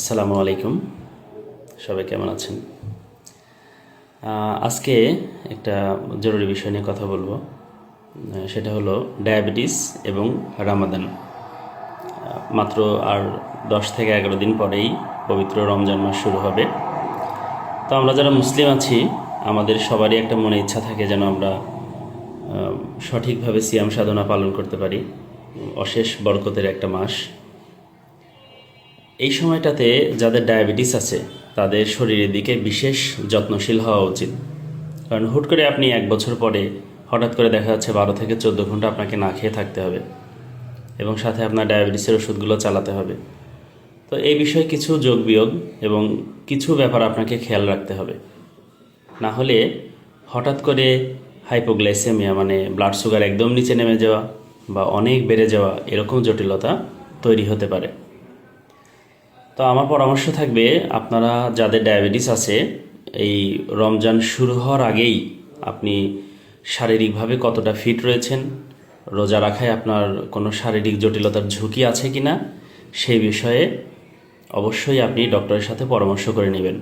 আসসালামু আলাইকুম, সবাই কেমন আছেন? আজকে একটা জরুরি বিষয় নিয়ে কথা বলবো। সেটা হলো ডায়াবেটিস এবং রামাদান। মাত্র আর 10 থেকে 11 দিন পরেই পবিত্র রমজান মাস শুরু হবে। তো আমরা যারা মুসলিম আছি, আমাদের সবারই একটা মনে ইচ্ছা থাকে যেন আমরা সঠিকভাবে সিয়াম সাধনা পালন করতে পারি। অশেষ বরকতের একটা মাস। এই সময়টাতে যাদের ডায়াবেটিস আছে তাদের শরীরের দিকে বিশেষ যত্নশীল হওয়া উচিত। কারণ হুট করে আপনি 1 বছর পরে হঠাৎ করে দেখা যাচ্ছে 12 থেকে 14 ঘন্টা আপনাকে না খেয়ে থাকতে হবে এবং সাথে আপনার ডায়াবেটিসের ওষুধগুলো চালাতে হবে। তো এই বিষয়ে কিছু যোগ বিয়োগ এবং কিছু ব্যাপার আপনাকে খেয়াল রাখতে হবে। না হলে হঠাৎ করে হাইপোগ্লাইসেমিয়া মানে ব্লাড সুগার একদম নিচে নেমে যাওয়া বা অনেক বেড়ে যাওয়া এরকম জটিলতা তৈরি হতে পারে। তো আমার পরামর্শ থাকবে, আপনারা যাদের ডায়াবেটিস আছে এই রমজান শুরু হওয়ার আগেই আপনি শারীরিকভাবে কতটা ফিট রয়েছেন, রোজা রাখায় আপনার কোনো শারীরিক জটিলতার ঝুঁকি আছে কি না সেই বিষয়ে অবশ্যই আপনি ডক্টরের সাথে পরামর্শ করে নেবেন।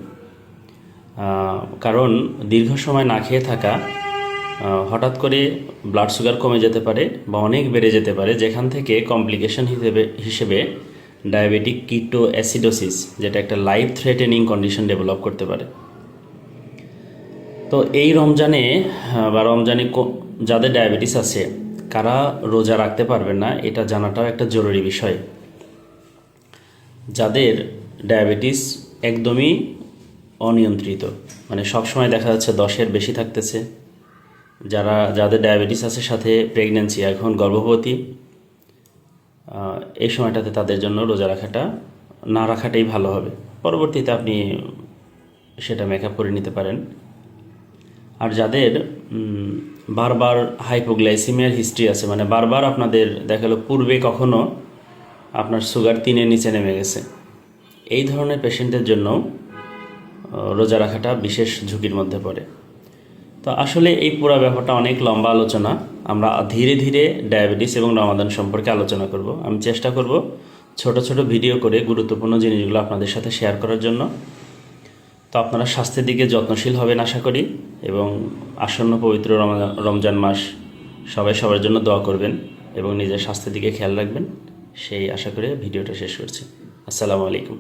কারণ দীর্ঘ সময় না খেয়ে থাকা হঠাৎ করে ব্লাড সুগার কমে যেতে পারে বা অনেক বেড়ে যেতে পারে, যেখান থেকে কমপ্লিকেশন হিসেবে ডায়াবেটিক কিটো অ্যাসিডোসিস, যেটা একটা লাইফ থ্রেটেনিং কন্ডিশন ডেভেলপ করতে পারে। তো এই রমজানে যাদের ডায়াবেটিস আছে কারা রোজা রাখতে পারবেন না এটা জানাটাও একটা জরুরি বিষয়। যাদের ডায়াবেটিস একদমই অনিয়ন্ত্রিত, মানে সবসময় দেখা যাচ্ছে 10-এর বেশি থাকতেছে, যাদের ডায়াবেটিস আছে সাথে প্রেগন্যান্সি, এখন গর্ভবতী, এই সময়টাতে তাদের জন্য রোজা না রাখাটাই ভালো হবে। পরবর্তীতে আপনি সেটা মেকআপ করে নিতে পারেন। আর যাদের বারবার হাইপোগ্লাইসিমিয়ার হিস্ট্রি আছে, মানে বারবার আপনাদের দেখা গেলো পূর্বে কখনো আপনার সুগার 3-এর নিচে নেমে গেছে, এই ধরনের পেশেন্টের জন্য রোজা রাখাটা বিশেষ ঝুঁকির মধ্যে পড়ে। তো আসলে এই পুরো ব্যাপারটা অনেক লম্বা আলোচনা। আমরা ধীরে ধীরে ডায়াবেটিস এবং রমাদান সম্পর্কে আলোচনা করব। আমি চেষ্টা করব ছোট ছোট ভিডিও করে গুরুত্বপূর্ণ জিনিসগুলো আপনাদের সাথে শেয়ার করার জন্য। তো আপনারা স্বাস্থ্যের দিকে যত্নশীল হবেন আশা করি, এবং আসন্ন পবিত্র রমজান মাস সবাই সবার জন্য দোয়া করবেন এবং নিজের স্বাস্থ্যের দিকে খেয়াল রাখবেন, সেই আশা করে ভিডিওটা শেষ করছি। আসসালামু আলাইকুম।